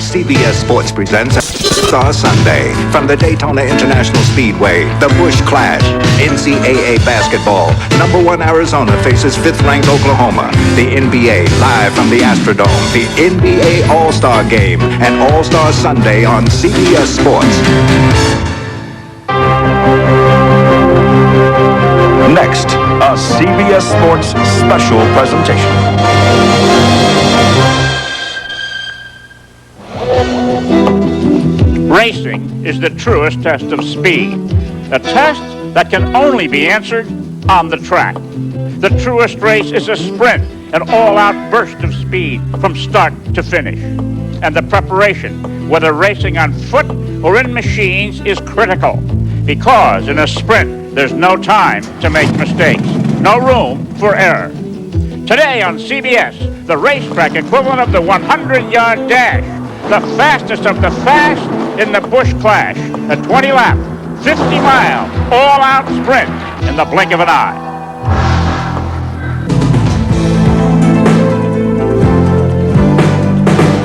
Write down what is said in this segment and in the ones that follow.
CBS Sports presents Star Sunday from the Daytona International Speedway, the Busch Clash, NCAA basketball. Number 1 Arizona faces 5th-ranked Oklahoma. The NBA live from the Astrodome. The NBA All-Star Game and All-Star Sunday on CBS Sports. Next, a CBS Sports special presentation. Racing is the truest test of speed, a test that can only be answered on the track. The truest race is a sprint, an all-out burst of speed from start to finish. And the preparation, whether racing on foot or in machines, is critical, because in a sprint, there's no time to make mistakes, no room for error. Today on CBS, the racetrack equivalent of the 100-yard dash, the fastest of the fast in the Busch Clash, a 20-lap, 50-mile, all-out sprint in the blink of an eye.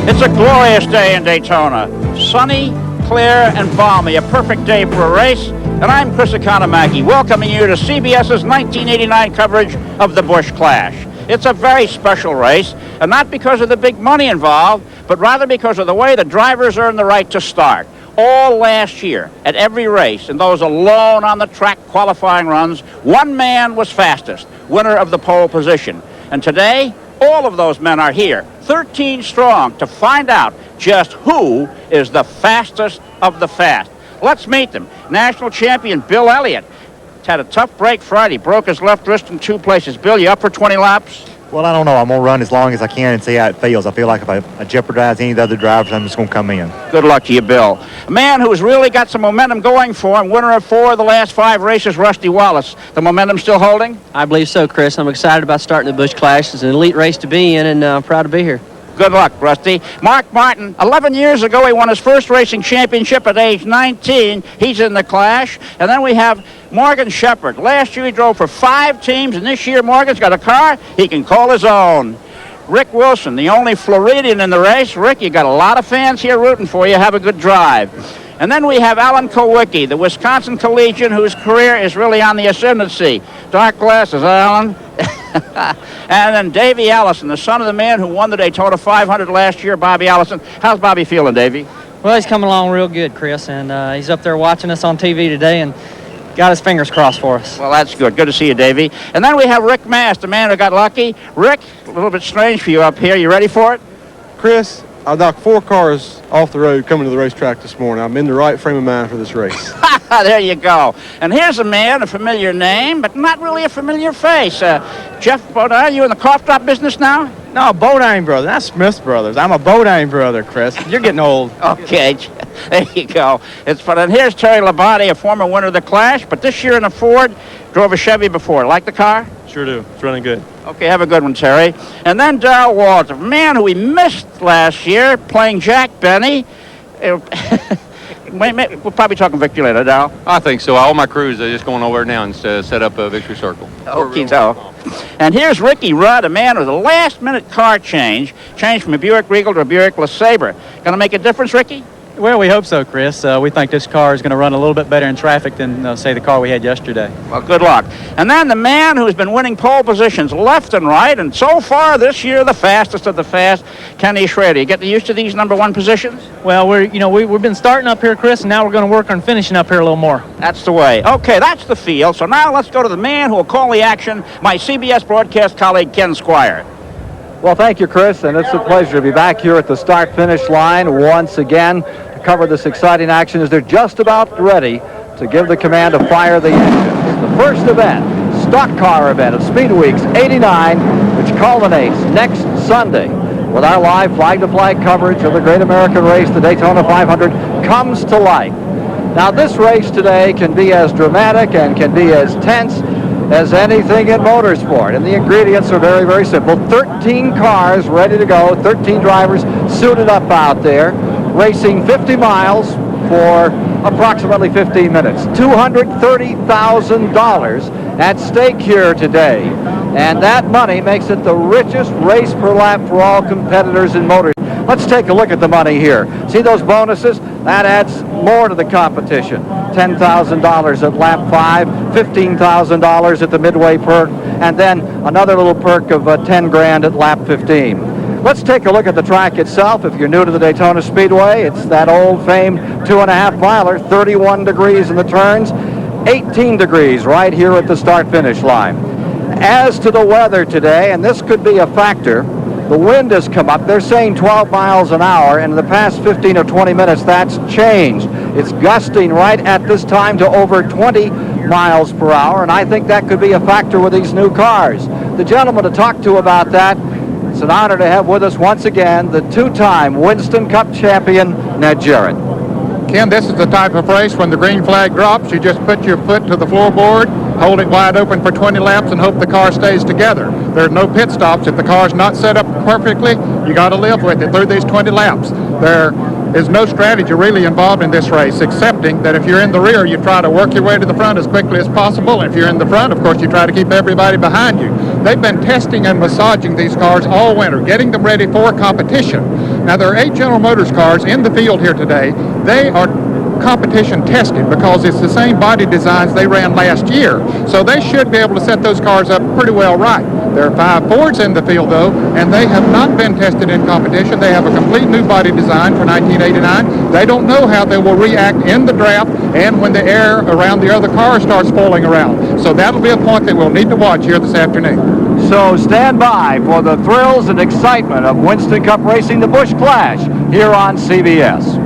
It's a glorious day in Daytona. Sunny, clear, and balmy, a perfect day for a race. And I'm Chris Economaki, welcoming you to CBS's 1989 coverage of the Busch Clash. It's a very special race, and not because of the big money involved, but rather because of the way the drivers earned the right to start. All last year, at every race, and those alone on the track qualifying runs, one man was fastest, winner of the pole position. And today, all of those men are here, 13 strong, to find out just who is the fastest of the fast. Let's meet them. National champion Bill Elliott had a tough break Friday, broke his left wrist in 2 places. Bill, you up for 20 laps? Well, I don't know. I'm going to run as long as I can and see how it feels. I feel like if I jeopardize any of the other drivers, I'm just going to come in. Good luck to you, Bill. A man who's really got some momentum going for him, winner of 4 of the last 5 races, Rusty Wallace. The momentum still holding? I believe so, Chris. I'm excited about starting the Busch Clash. It's an elite race to be in, and I'm proud to be here. Good luck, Rusty. Mark Martin, 11 years ago, he won his first racing championship at age 19. He's in the Clash. And then we have Morgan Shepherd. Last year he drove for 5 teams, and this year Morgan's got a car he can call his own. Rick Wilson, the only Floridian in the race. Rick, you got a lot of fans here rooting for you. Have a good drive. And then we have Alan Kowicki, the Wisconsin collegian whose career is really on the ascendancy. Dark glasses, Alan. And then Davey Allison, the son of the man who won the Daytona 500 last year, Bobby Allison. How's Bobby feeling, Davey? Well, he's coming along real good, Chris, and he's up there watching us on TV today and got his fingers crossed for us. Well, that's good. Good to see you, Davey. And then we have Rick Mast, the man who got lucky. Rick, a little bit strange for you up here. You ready for it? Chris, I knocked 4 cars off the road coming to the racetrack this morning. I'm in the right frame of mind for this race. There you go. And here's a man, a familiar name, but not really a familiar face. Jeff Bodine, you in the cough drop business now? No, Bodine brother, not Smith brothers. I'm a Bodine brother, Chris. You're getting old. Okay, there you go. It's fun. And here's Terry Labonte, a former winner of the Clash, but this year in a Ford, drove a Chevy before. Like the car? Sure do. It's running good. Okay, have a good one, Terry. And then Darrell Walter, a man who we missed last year playing Jack Benny. We're probably talking victory later, Darrell. I think so. All my crews are just going over now and set up a victory circle. Okay, so. And here's Ricky Rudd, a man with a last-minute car change from a Buick Regal to a Buick LeSabre. Going to make a difference, Ricky? Well, we hope so, Chris. We think this car is going to run a little bit better in traffic than, say, the car we had yesterday. Well, good luck. And then the man who's been winning pole positions left and right, and so far this year, the fastest of the fast, Kenny Schrader. You getting used to these number 1 positions? Well, we've been starting up here, Chris, and now we're going to work on finishing up here a little more. That's the way. Okay, that's the field. So now let's go to the man who will call the action, my CBS broadcast colleague, Ken Squire. Well, thank you, Chris, and it's a pleasure to be back here at the start-finish line once again to cover this exciting action as they're just about ready to give the command to fire the engines. The first event, stock car event of Speed Weeks 89, which culminates next Sunday with our live flag-to-flag coverage of the great American race, the Daytona 500, comes to life. Now, this race today can be as dramatic and can be as tense as anything in motorsport, and the ingredients are very, very simple. 13 cars ready to go, 13 drivers suited up out there, racing 50 miles for approximately 15 minutes. $230,000 at stake here today, and that money makes it the richest race per lap for all competitors in motor. Let's take a look at the money here. See those bonuses? That adds more to the competition. $10,000 at lap 5, $15,000 at the midway perk, and then another little perk of 10 grand at lap 15. Let's take a look at the track itself. If you're new to the Daytona Speedway, it's that old famed 2.5 miler, 31 degrees in the turns, 18 degrees right here at the start-finish line. As to the weather today, and this could be a factor, the wind has come up. They're saying 12 miles an hour, and in the past 15 or 20 minutes, that's changed. It's gusting right at this time to over 20 miles per hour, and I think that could be a factor with these new cars. The gentleman to talk to about that, it's an honor to have with us once again the two-time Winston Cup champion, Ned Jarrett. Ken, this is the type of race when the green flag drops, you just put your foot to the floorboard, hold it wide open for 20 laps, and hope the car stays together. There's no pit stops. If the car's not set up perfectly, you got to live with it through these 20 laps. There is no strategy really involved in this race, excepting that if you're in the rear, you try to work your way to the front as quickly as possible. And if you're in the front, of course, you try to keep everybody behind you. They've been testing and massaging these cars all winter, getting them ready for competition. Now, there are 8 General Motors cars in the field here today. They are competition tested because it's the same body designs they ran last year. So they should be able to set those cars up pretty well right. There are 5 Fords in the field, though, and they have not been tested in competition. They have a complete new body design for 1989. They don't know how they will react in the draft and when the air around the other cars starts falling around. So that'll be a point that we'll need to watch here this afternoon. So stand by for the thrills and excitement of Winston Cup racing, the Busch Clash, here on CBS.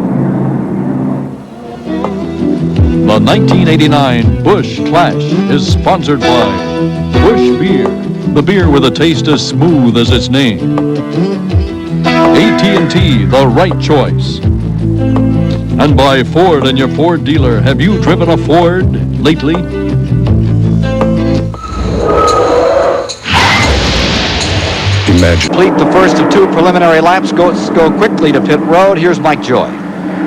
The 1989 Busch Clash is sponsored by Busch Beer, the beer with a taste as smooth as its name. AT&T, the right choice. And by Ford and your Ford dealer. Have you driven a Ford lately? Imagine. Complete the first of 2 preliminary laps. Go quickly to pit road. Here's Mike Joy.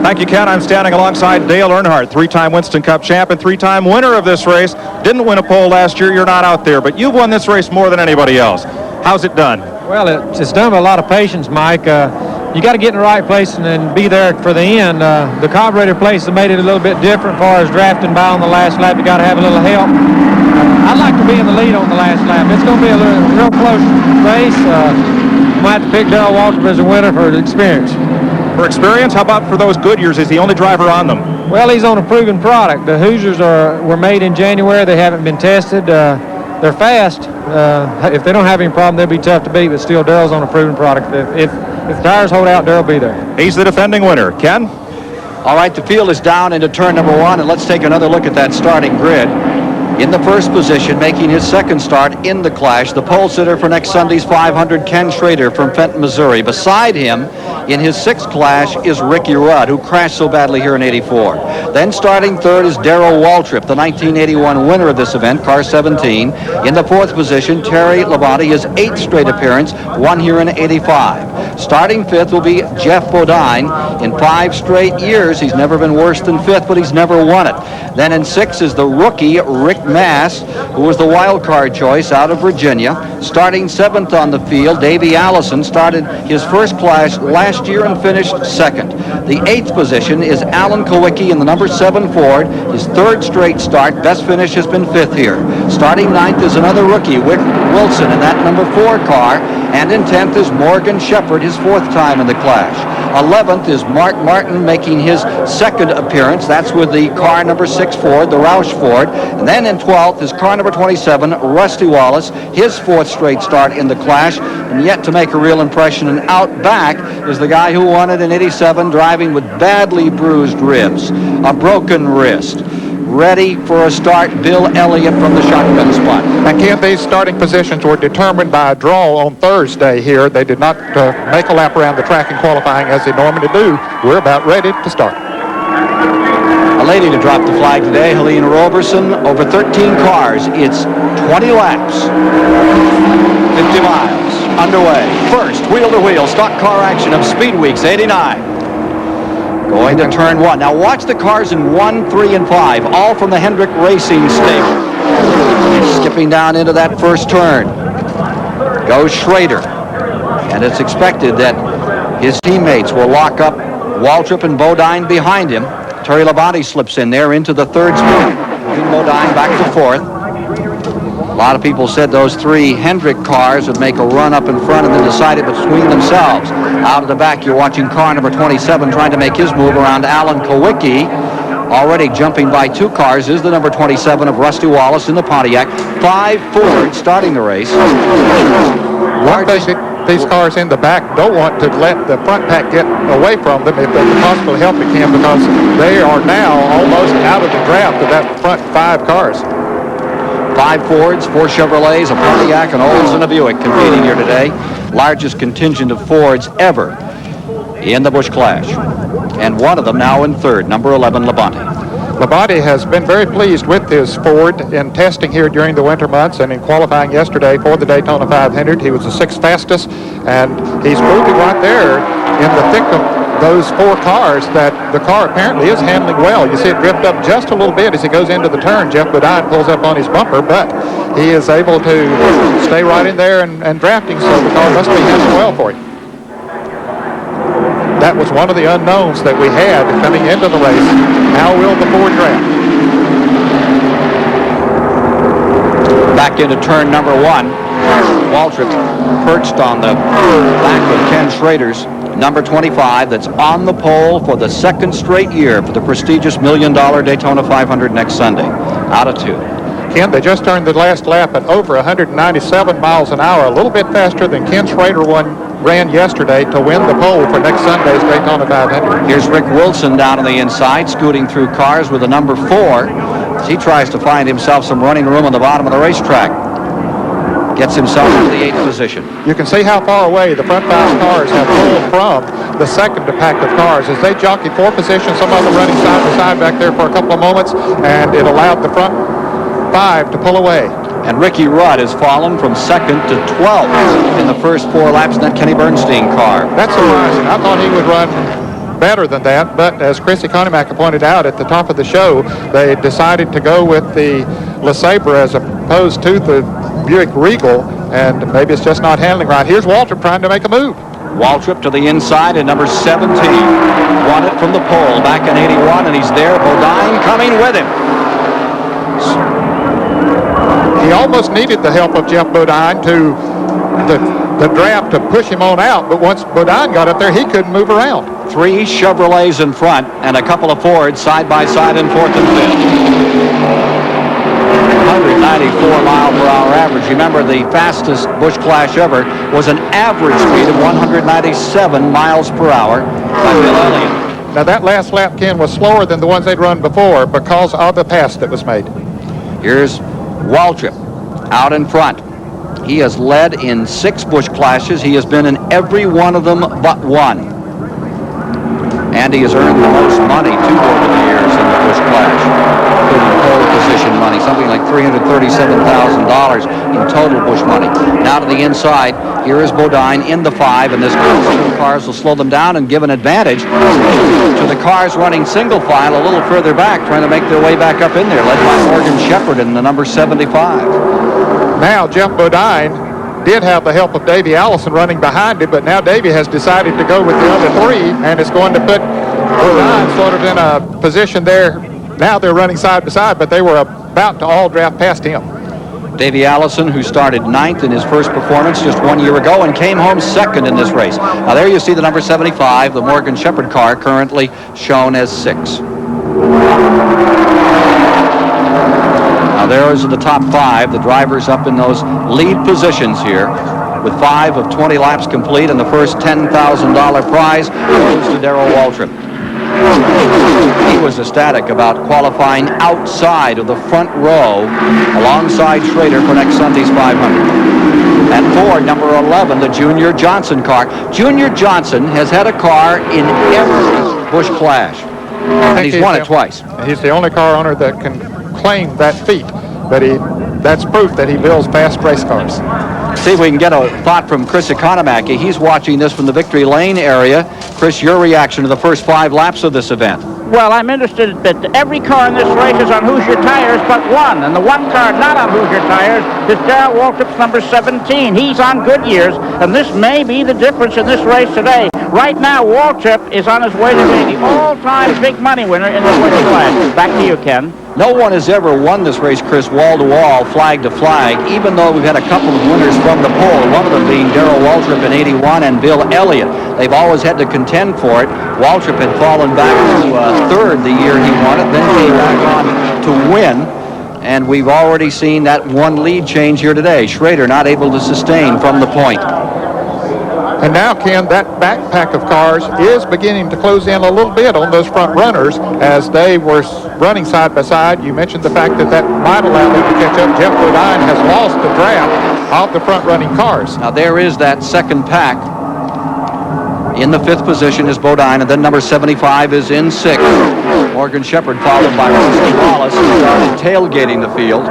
Thank you, Ken. I'm standing alongside Dale Earnhardt, 3-time Winston Cup champ and 3-time winner of this race. Didn't win a pole last year. You're not out there, but you've won this race more than anybody else. How's it done? Well, it's done with a lot of patience, Mike. You got to get in the right place and then be there for the end. The carburetor place has made it a little bit different as far as drafting by on the last lap. You got to have a little help. I'd like to be in the lead on the last lap. It's going to be a real close race. Might have to pick Darrell Waltrip as a winner for experience. For experience? How about for those Goodyears? He's the only driver on them. Well, he's on a proven product. The Hoosiers were made in January. They haven't been tested. They're fast. If they don't have any problem, they'll be tough to beat, but still, Darrell's on a proven product. If the tires hold out, Darrell will be there. He's the defending winner. Ken? All right, the field is down into turn number 1, and let's take another look at that starting grid. In the first position, making his second start in the Clash, the pole sitter for next Sunday's 500, Ken Schrader from Fenton, Missouri. Beside him, in his 6th Clash, is Ricky Rudd, who crashed so badly here in '84. Then starting third is Darrell Waltrip, the 1981 winner of this event, car 17. In the 4th position, Terry Labonte, his 8th straight appearance, won here in '85. Starting 5th will be Jeff Bodine. In 5 straight years, he's never been worse than 5th, but he's never won it. Then in 6th is the rookie, Rick Mass, who was the wild card choice out of Virginia. Starting 7th on the field, Davey Allison started his first Clash last year and finished 2nd. The 8th position is Alan Kowicki in the number 7 Ford, his 3rd straight start. Best finish has been 5th here. Starting 9th is another rookie, Wick Wilson, in that number 4 car. And in 10th is Morgan Shepherd, his 4th time in the Clash. 11th is Mark Martin making his 2nd appearance. That's with the car number 6 Ford, the Roush Ford. And then in 12th is car number 27, Rusty Wallace, his 4th straight start in the Clash. And yet to make a real impression and out back is the guy who won it in '87, driving with badly bruised ribs, a broken wrist. Ready for a start, Bill Elliott from the shotgun spot. And Ken, these starting positions were determined by a draw on Thursday here. They did not make a lap around the track in qualifying as they normally do. We're about ready to start. A lady to drop the flag today, Helena Roberson. Over 13 cars. It's 20 laps. 50 miles underway. First, wheel-to-wheel stock car action of Speed Weeks '89. Going to turn 1. Now watch the cars in 1, 3, and 5, all from the Hendrick Racing stable. Skipping down into that first turn goes Schrader. And it's expected that His teammates will lock up Waltrip and Bodine behind him. Terry Labonte slips in there into the third spot. Moving Bodine back to fourth. A lot of people said those three Hendrick cars would make a run up in front and then decide it between themselves. Out of the back, you're watching car number 27 trying to make his move around Alan Kowicki. Already jumping by 2 cars is the number 27 of Rusty Wallace in the Pontiac. 5 Ford starting the race. One thing these cars in the back don't want to let the front pack get away from them if they can possibly help it, Ken, because they are now almost out of the draft of that front 5 cars. 5 Fords, 4 Chevrolets, a Pontiac, an Olds, and a Buick competing here today. Largest contingent of Fords ever in the Busch Clash. And one of them now in third, number 11, Labonte. Labonte has been very pleased with his Ford in testing here during the winter months and in qualifying yesterday for the Daytona 500. He was the 6th fastest, and he's moving right there in the thick of those 4 cars that the car apparently is handling well. You see it drift up just a little bit as he goes into the turn. Jeff Bodine pulls up on his bumper, but he is able to stay right in there and drafting, so the car must be handling well for him. That was one of the unknowns that we had coming into the race. How will the Ford draft? Back into turn number 1. Waltrip perched on the back of Ken Schrader's number 25 that's on the pole for the 2nd straight year for the prestigious $1 million Daytona 500 next Sunday. Out of 2. Ken, they just turned the last lap at over 197 miles an hour, a little bit faster than Ken Schrader ran yesterday to win the pole for next Sunday's Daytona 500. Here's Rick Wilson down on the inside, scooting through cars with a number 4 as he tries to find himself some running room on the bottom of the racetrack. Gets himself into the 8th position. You can see how far away the front 5 cars have pulled from the second pack of cars as they jockeyed for position, some of them running side by side back there for a couple of moments, and it allowed the front 5 to pull away. And Ricky Rudd has fallen from 2nd to 12th in the first 4 laps in that Kenny Bernstein car. That's surprising. I thought he would run better than that, but as Chris Economac pointed out at the top of the show, they decided to go with the LeSabre as opposed to the Buick Regal, and maybe it's just not handling right. Here's Waltrip trying to make a move. Waltrip to the inside and number 17 won it from the pole back in 81, and he's there. Bodine coming with him. He almost needed the help of Jeff Bodine to the draft to push him on out, but once Bodine got up there, he couldn't move around. 3 Chevrolets in front and a couple of Fords side by side in 4th and 5th. 194 mile per hour average. Remember, the fastest Busch Clash ever was an average speed of 197 miles per hour by Bill Elliott. Now that last lap, Ken, was slower than the ones they'd run before because of the pass that was made. Here's Waltrip out in front. He has led in 6 Busch Clashes. He has been in every one of them but one. And he has earned the most money 2 over the years in the Busch Clash, including pole position money, something like $337,000 in total Busch money. Now to the inside, here is Bodine in the 5, and this cars will slow them down and give an advantage to the cars running single file a little further back, trying to make their way back up in there, led by Morgan Shepherd in the number 75. Now Jeff Bodine did have the help of Davey Allison running behind him, but now Davey has decided to go with the other 3 and is going to put Bodine sort of in a position there. Now they're running side by side, but they were about to all draft past him. Davey Allison, who started 9th in his first performance just 1 year ago and came home 2nd in this race. Now there you see the number 75, the Morgan Shepherd car, currently shown as 6. Now there's the top 5, the drivers up in those lead positions here, with 5 of 20 laps complete, and the first $10,000 prize goes to Darrell Waltrip. He was ecstatic about qualifying outside of the front row alongside Schrader for next Sunday's 500. And Ford, number 11, the Junior Johnson car. Junior Johnson has had a car in every Busch Clash, and he's won it twice. He's the only car owner that can claim that feat, but that's proof that he builds fast race cars. See if we can get a thought from Chris Economaki. He's watching this from the Victory Lane area. Chris, your reaction to the first 5 laps of this event? Well, I'm interested that every car in this race is on Hoosier tires but one, and the one car not on Hoosier tires is Darrell Waltrip's number 17. He's on Goodyear's, and this may be the difference in this race today. Right now, Waltrip is on his way to being the all-time big money winner in the Busch Clash. Back to you, Ken. No one has ever won this race, Chris, wall-to-wall, flag-to-flag, even though we've had a couple of winners from the pole, one of them being Darrell Waltrip in '81 and Bill Elliott. They've always had to contend for it. Waltrip had fallen back to third the year he won it, then came back on to win. And we've already seen that one lead change here today. Schrader not able to sustain from the point. And now, Ken, that backpack of cars is beginning to close in a little bit on those front runners as they were running side by side. You mentioned the fact that might allow them to catch up. Jeff Bodine has lost the draft of the front running cars. Now there is that second pack. In the 5th position is Bodine, and then number 75 is in 6th. Morgan Shepherd followed by Rusty Wallace, who started tailgating the field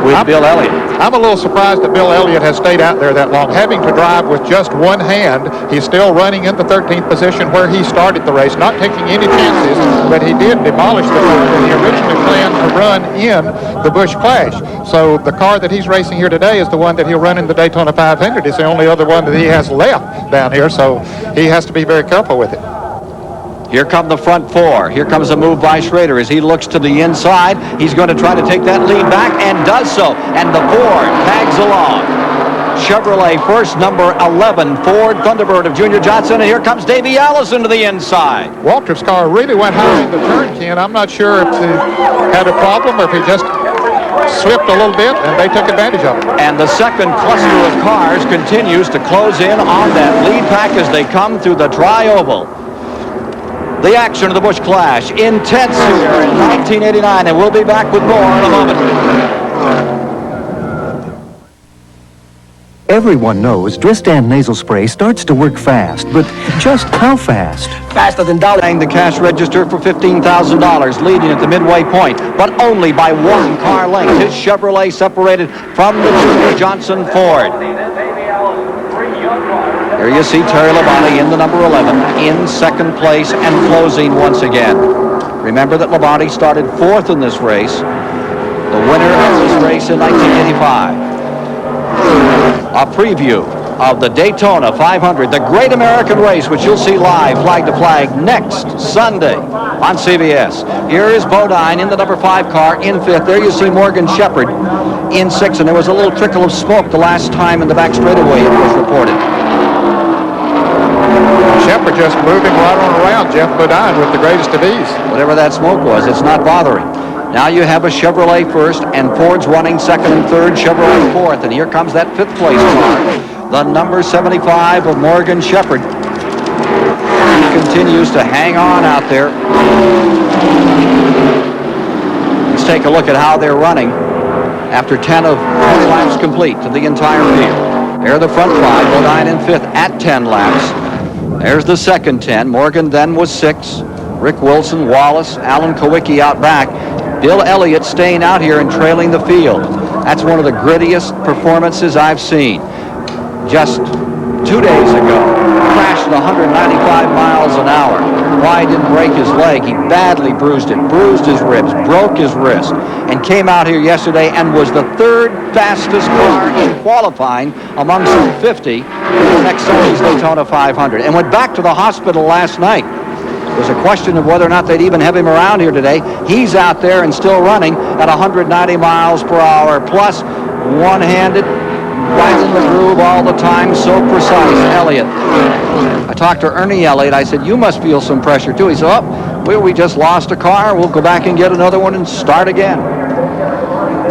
with Bill Elliott. I'm a little surprised that Bill Elliott has stayed out there that long. Having to drive with just one hand, he's still running in the 13th position where he started the race, not taking any chances, but he did demolish the car that he originally planned to run in the Busch Clash. So the car that he's racing here today is the one that he'll run in the Daytona 500. It's the only other one that he has left down here, so he has to be very careful with it. Here come the front four. Here comes a move by Schrader as he looks to the inside. He's going to try to take that lead back and does so. And the Ford tags along. Chevrolet first, number 11, Ford Thunderbird of Junior Johnson. And here comes Davey Allison to the inside. Waltrip's car really went high in the turn, Ken. I'm not sure if he had a problem or if he just slipped a little bit and they took advantage of it. And the second cluster of cars continues to close in on that lead pack as they come through the tri-oval. The action of the Busch Clash, intense here in 1989, and we'll be back with more in a moment. Everyone knows Dristan nasal spray starts to work fast, but just how fast? Faster than dollying the cash register for $15,000, leading at the midway point, but only by one car length. His Chevrolet separated from the Junior Johnson Ford. There you see Terry Labonte in the number 11, in second place and closing once again. Remember that Labonte started 4th in this race, the winner of this race in 1985. A preview of the Daytona 500, the Great American Race, which you'll see live, flag to flag, next Sunday on CBS. Here is Bodine in the number 5 car in 5th. There you see Morgan Shepherd in 6th, and there was a little trickle of smoke the last time in the back straightaway it was reported. Shepherd just moving right on around Jeff Bodine with the greatest of ease. Whatever that smoke was, it's not bothering. Now you have a Chevrolet first, and Ford's running second and third, Chevrolet fourth. And here comes that 5th place car, the number 75 of Morgan Shepherd. He continues to hang on out there. Let's take a look at how they're running after 10 of 20 laps complete to the entire field. There are the front 5, Bodine in 5th at 10 laps. There's the second 10. Morgan then was 6. Rick Wilson, Wallace, Alan Kowicki out back. Bill Elliott staying out here and trailing the field. That's one of the grittiest performances I've seen. Just 2 days ago, crashed at 195 miles an hour. Why didn't break his leg? He badly bruised it, bruised his ribs, broke his wrist, and came out here yesterday and was the 3rd fastest car in qualifying among some 50 for next Sunday's Daytona 500, and went back to the hospital last night. There's a question of whether or not they'd even have him around here today. He's out there and still running at 190 miles per hour, plus one-handed, right in the groove all the time, so precise. Elliott. I talked to Ernie Elliott. I said, you must feel some pressure too. He said, we just lost a car. We'll go back and get another one and start again.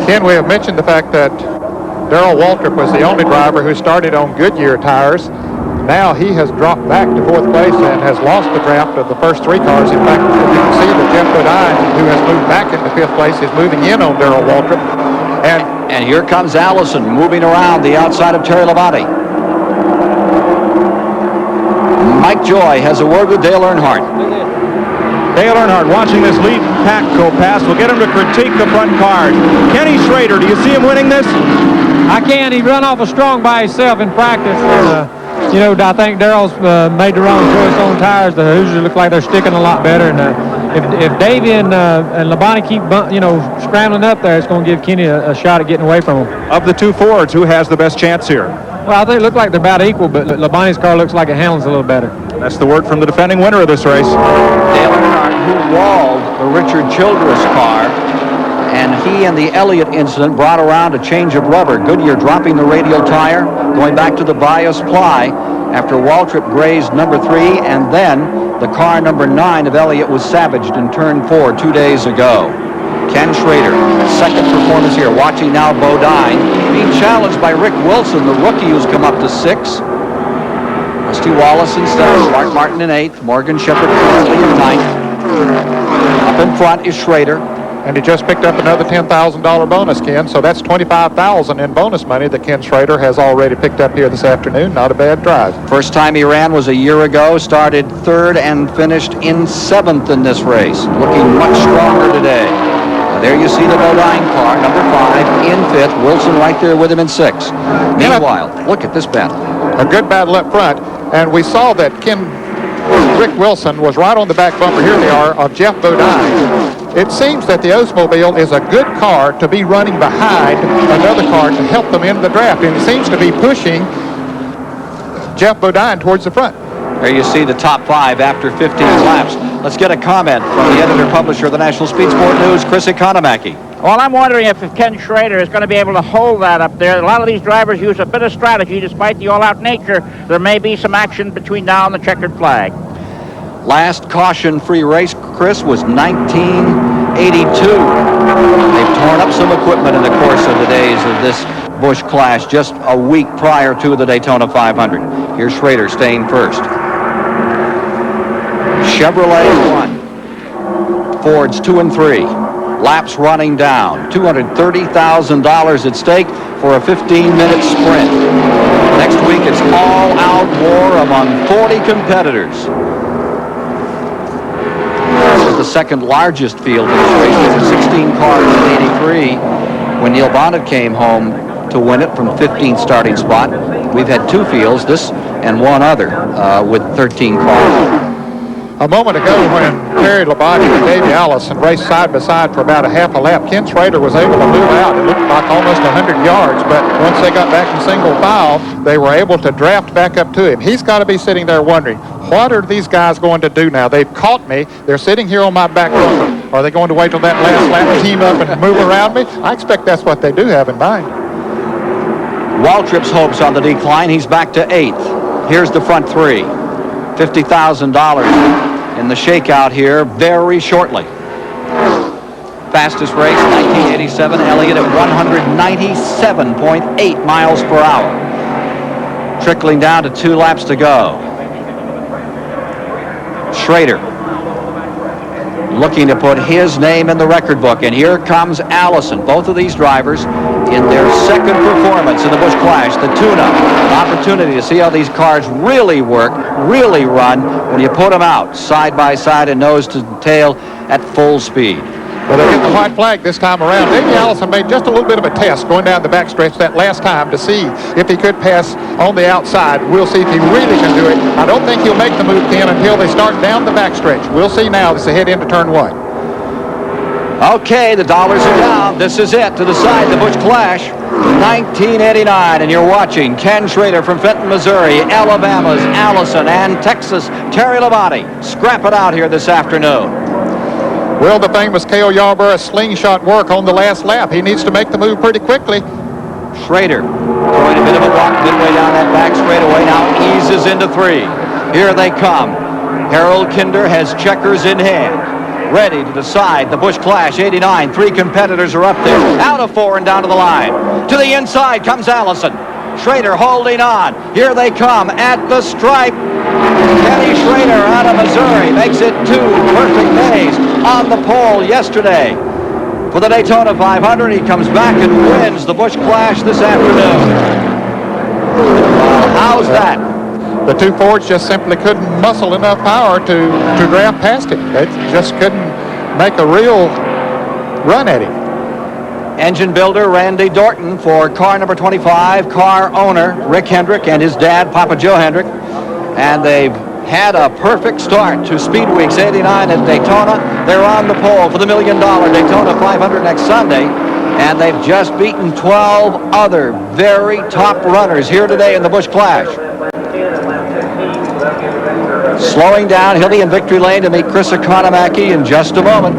Ken, we have mentioned the fact that Darrell Waltrip was the only driver who started on Goodyear tires. Now he has dropped back to 4th place and has lost the draft of the first 3 cars. In fact, you can see that Jeff Bodine, who has moved back into 5th place, is moving in on Darrell Waltrip. And here comes Allison moving around the outside of Terry Labonte. Mike Joy has a word with Dale Earnhardt. Dale Earnhardt watching this lead pack go past will get him to critique the front cars. Kenny Schrader, do you see him winning this? I can. He run awful strong by himself in practice. you know, I think Darrell's made the wrong choice on tires. The Hoosiers look like they're sticking a lot better. And if Davey and Labonte keep, scrambling up there, it's going to give Kenny a shot at getting away from them. Of the two Fords, who has the best chance here? Well, I think it look like they're about equal, but Labonte's car looks like it handles a little better. That's the word from the defending winner of this race. Dale Earnhardt, who walled the Richard Childress car, and he and the Elliott incident brought around a change of rubber. Goodyear dropping the radial tire, going back to the bias ply after Waltrip grazed number 3, and then the car number 9 of Elliott was savaged in turn 4 2 days ago. Ken Schrader, second performance here. Watching now Bodine being challenged by Rick Wilson, the rookie who's come up to 6. Rusty Wallace in 7th, Mark Martin in 8th, Morgan Shepherd currently in 9th. Up in front is Schrader. And he just picked up another $10,000 bonus, Ken, so that's $25,000 in bonus money that Ken Schrader has already picked up here this afternoon. Not a bad drive. First time he ran was a year ago, started 3rd and finished in 7th in this race. Looking much stronger today. There you see the Bodine car, number 5, in 5th. Wilson right there with him in 6th. Meanwhile, look at this battle. A good battle up front, and we saw that Rick Wilson was right on the back bumper, here they are, of Jeff Bodine. It seems that the Oldsmobile is a good car to be running behind another car to help them in the draft, and it seems to be pushing Jeff Bodine towards the front. There you see the top 5 after 15 laps. Let's get a comment from the editor-publisher of the National Speed Sport News, Chris Economaki. Well, I'm wondering if Ken Schrader is going to be able to hold that up there. A lot of these drivers use a bit of strategy. Despite the all-out nature, there may be some action between now and the checkered flag. Last caution-free race, Chris, was 1982. They've torn up some equipment in the course of the days of this Busch Clash just a week prior to the Daytona 500. Here's Schrader staying first. Chevrolet 1. Ford's 2 and 3. Laps running down. $230,000 at stake for a 15-minute sprint. Next week, it's all-out war among 40 competitors. This is the second largest field in this race. There were 16 cars in 83 when Neil Bonnet came home to win it from 15th starting spot. We've had 2 fields, this and one other, with 13 cars. A moment ago when Terry Labonte and Davey Allison raced side by side for about a half a lap, Ken Schrader was able to move out. It looked like almost 100 yards, but once they got back in single file, they were able to draft back up to him. He's got to be sitting there wondering, what are these guys going to do now? They've caught me. They're sitting here on my back row. Are they going to wait till that last lap to team up and move around me? I expect that's what they do have in mind. Waltrip's hopes on the decline. He's back to 8th. Here's the front 3. $50,000 in the shakeout here very shortly. Fastest race, 1987, Elliott at 197.8 miles per hour. Trickling down to 2 laps to go. Schrader looking to put his name in the record book, and here comes Allison. Both of these drivers in their second performance in the Busch Clash, the tune-up. An opportunity to see how these cars really work, really run when you put them out side by side and nose to tail at full speed. Well, they get the white flag this time around. Davey Allison made just a little bit of a test going down the backstretch that last time to see if he could pass on the outside. We'll see if he really can do it. I don't think he'll make the move, Ken, until they start down the backstretch. We'll see now as they head into turn 1. Okay, the dollars are down. This is it to decide the Busch Clash 1989, and you're watching Ken Schrader from Fenton, Missouri, Alabama's Allison, and Texas' Terry Labonte scrap it out here this afternoon. Will the famous Cale Yarborough slingshot work on the last lap? He needs to make the move pretty quickly. Schrader throwing a bit of a walk midway down that back straightaway, now eases into 3. Here they come. Harold Kinder has checkers in hand, ready to decide the Busch Clash 89. 3 competitors are up there, out of 4 and down to the line. To the inside comes Allison. Schrader holding on. Here they come at the stripe. Kenny Schrader out of Missouri makes it 2 perfect days on the pole yesterday. For the Daytona 500, he comes back and wins the Busch Clash this afternoon. Well, how's that? The 2 Fords just simply couldn't muscle enough power to draft past him. They just couldn't make a real run at him. engine builder Randy Dorton for car number 25, car owner Rick Hendrick and his dad, Papa Joe Hendrick. And they've had a perfect start to Speed Weeks 89 at Daytona. They're on the pole for the $1 million Daytona 500 next Sunday. And they've just beaten 12 other very top runners here today in the Busch Clash. Slowing down, he'll be in victory lane to meet Chris Economaki in just a moment.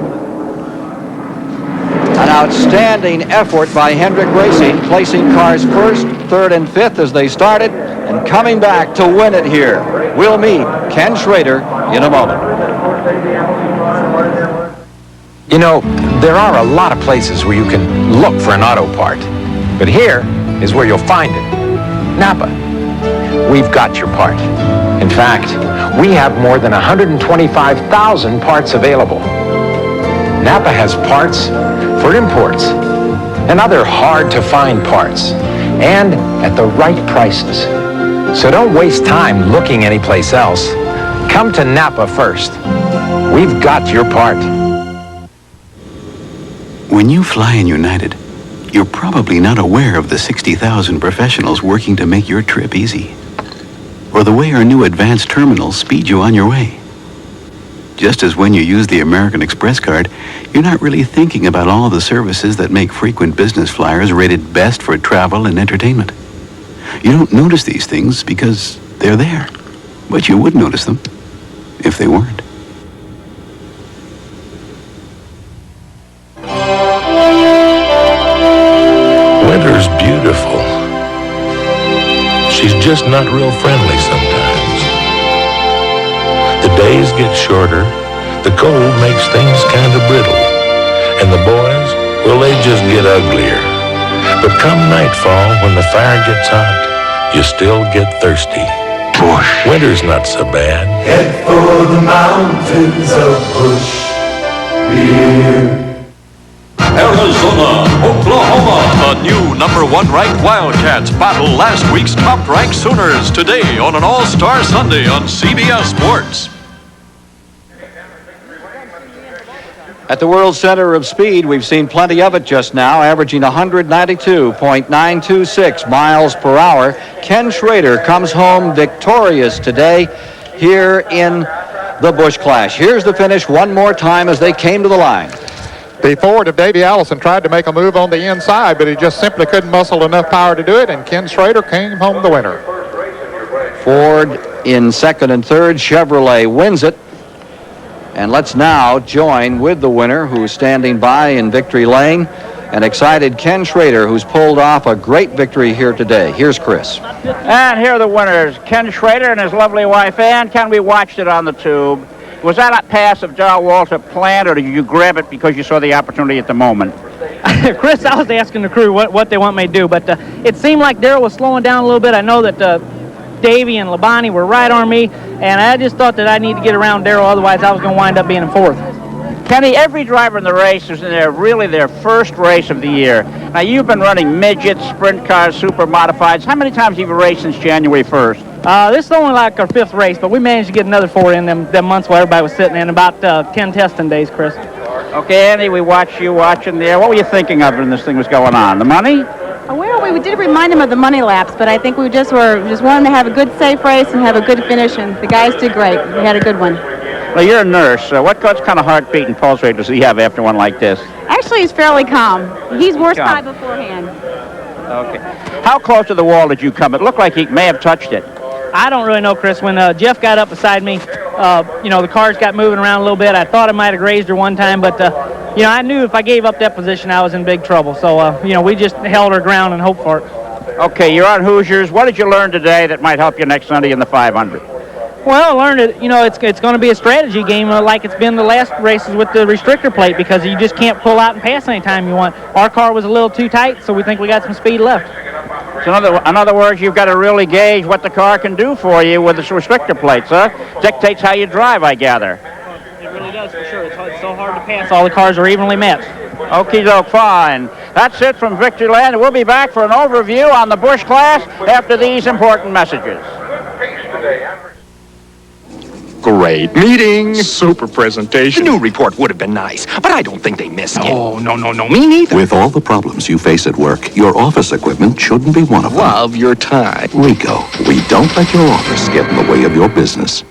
An outstanding effort by Hendrick Racing, placing cars first, third, and fifth as they started, and coming back to win it here. We'll meet Ken Schrader in a moment. You know, there are a lot of places where you can look for an auto part, but here is where you'll find it. Napa. We've got your part. In fact, we have more than 125,000 parts available. Napa has parts for imports and other hard-to-find parts, and at the right prices. So don't waste time looking anyplace else. Come to Napa first. We've got your part. When you fly in United, you're probably not aware of the 60,000 professionals working to make your trip easy, or the way our new advanced terminals speed you on your way. Just as when you use the American Express card, you're not really thinking about all the services that make frequent business flyers rated best for travel and entertainment. You don't notice these things because they're there, but you would notice them if they weren't. Winter's beautiful. She's just not real friendly sometimes. The days get shorter, the cold makes things kind of brittle, and the boys, well, they just get uglier. But come nightfall, when the fire gets hot, you still get thirsty. Busch. Winter's not so bad. Head for the mountains of Busch Beer. Arizona, Oklahoma. The new #1 ranked Wildcats battle last week's top-ranked Sooners today on an All-Star Sunday on CBS Sports. At the World Center of Speed, we've seen plenty of it just now, averaging 192.926 miles per hour. Ken Schrader comes home victorious today here in the Busch Clash. Here's the finish one more time as they came to the line. The Ford of Davey Allison tried to make a move on the inside, but he just simply couldn't muscle enough power to do it, and Ken Schrader came home the winner. Ford in second and third. Chevrolet wins it. And let's now join with the winner, who's standing by in victory lane, an excited Ken Schrader, who's pulled off a great victory here today. Here's Chris. And here are the winners, Ken Schrader and his lovely wife Ann. Ken, we watched it on the tube. Was that a pass of Darrell Walter planned, or did you grab it because you saw the opportunity at the moment? Chris, I was asking the crew what they want me to do, but it seemed like Darrell was slowing down a little bit. I know that Davey and Labonte were right on me, and I just thought that I need to get around Darrell, otherwise I was going to wind up being in fourth. Kenny, every driver in the race is in their first race of the year. Now, you've been running midgets, sprint cars, super modifieds. How many times have you raced since January 1st? This is only like our fifth race, but we managed to get another 4 in them months while everybody was sitting in, about 10 testing days, Chris. Okay, Andy, we watched you watching there. What were you thinking of when this thing was going on? The money? Well, we did remind him of the money laps, but I think we just wanted to have a good, safe race and have a good finish, and the guys did great. We had a good one. Well, you're a nurse. What kind of heartbeat and pulse rate does he have after one like this? Actually, he's fairly calm. He's worse high beforehand. Okay. How close to the wall did you come? It looked like he may have touched it. I don't really know, Chris. When Jeff got up beside me, the cars got moving around a little bit. I thought I might have grazed her one time, but, I knew if I gave up that position, I was in big trouble. So, we just held our ground and hoped for it. Okay, you're on Hoosiers. What did you learn today that might help you next Sunday in the 500? Well, I learned that, it's going to be a strategy game like it's been the last races with the restrictor plate, because you just can't pull out and pass anytime you want. Our car was a little too tight, so we think we got some speed left. So in other words, you've got to really gauge what the car can do for you with the restrictor plates, huh? Dictates how you drive, I gather. It really does, for sure. It's so hard to pass. All the cars are evenly matched. Okie doke, fine. That's it from Victoryland. We'll be back for an overview on the Busch Clash after these important messages. Great meeting. Super presentation. The new report would have been nice, but I don't think they missed it. Oh, no, me neither. With all the problems you face at work, your office equipment shouldn't be one of them. Love your time. Rico, we don't let your office get in the way of your business.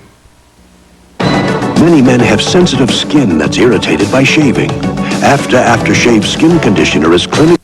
Many men have sensitive skin that's irritated by shaving. Aftershave Skin Conditioner is clinically